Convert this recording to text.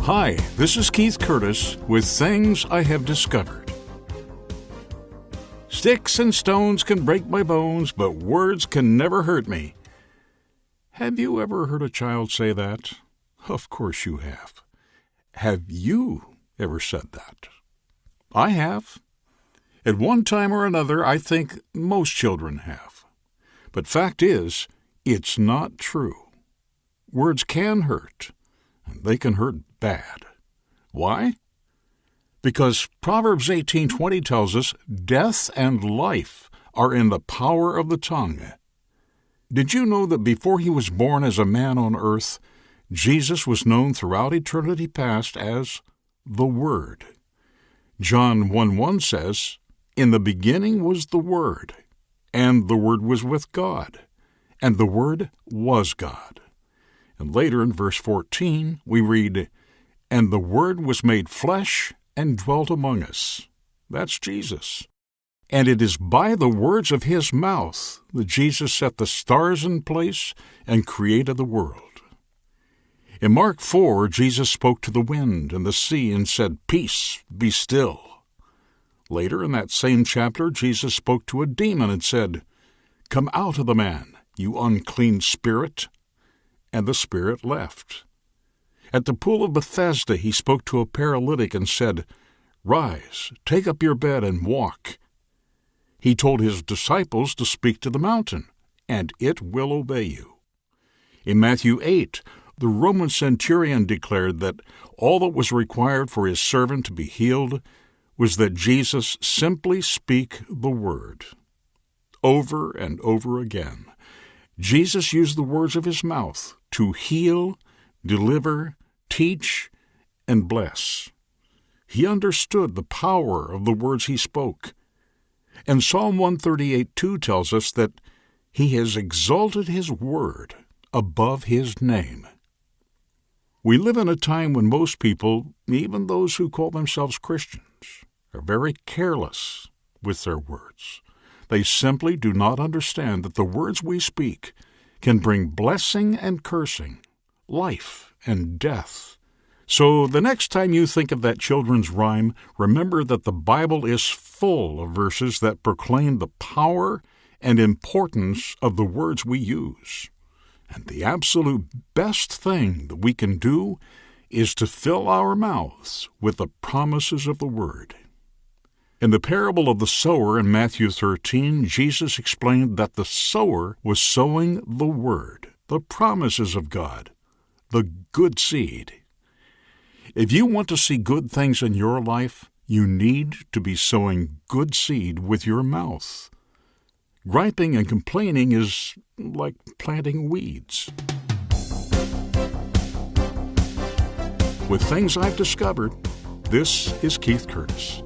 Hi, this is Keith Curtis with Things I Have Discovered. Sticks and stones can break my bones, but words can never hurt me. Have you ever heard a child say that? Of course you have. Have you ever said that? I have. At one time or another, I think most children have. But fact is, it's not true. Words can hurt, and they can hurt bad. Why? Because Proverbs 18:20 tells us death and life are in the power of the tongue. Did you know that before he was born as a man on earth, Jesus was known throughout eternity past as the Word? John 1:1 says, "In the beginning was the Word, and the Word was with God, and the Word was God." And later in verse 14, we read, "And the Word was made flesh and dwelt among us." That's Jesus. And it is by the words of his mouth that Jesus set the stars in place and created the world. In Mark 4, Jesus spoke to the wind and the sea and said, "Peace, be still." Later in that same chapter, Jesus spoke to a demon and said, "Come out of the man, you unclean spirit." And the spirit left. At the pool of Bethesda, he spoke to a paralytic and said, "Rise, take up your bed and walk." He told his disciples to speak to the mountain, and it will obey you. In Matthew 8, the Roman centurion declared that all that was required for his servant to be healed was that Jesus simply speak the word. Over and over again, Jesus used the words of his mouth to heal, deliver, teach, and bless. He understood the power of the words he spoke. And Psalm 138:2 tells us that he has exalted his word above his name. We live in a time when most people, even those who call themselves Christians, are very careless with their words. They simply do not understand that the words we speak can bring blessing and cursing, life and death. So the next time you think of that children's rhyme, remember that the Bible is full of verses that proclaim the power and importance of the words we use. And the absolute best thing that we can do is to fill our mouths with the promises of the Word. In the parable of the sower in Matthew 13, Jesus explained that the sower was sowing the Word, the promises of God, the good seed. If you want to see good things in your life, you need to be sowing good seed with your mouth. Griping and complaining is like planting weeds. With Things I've Discovered, this is Keith Curtis.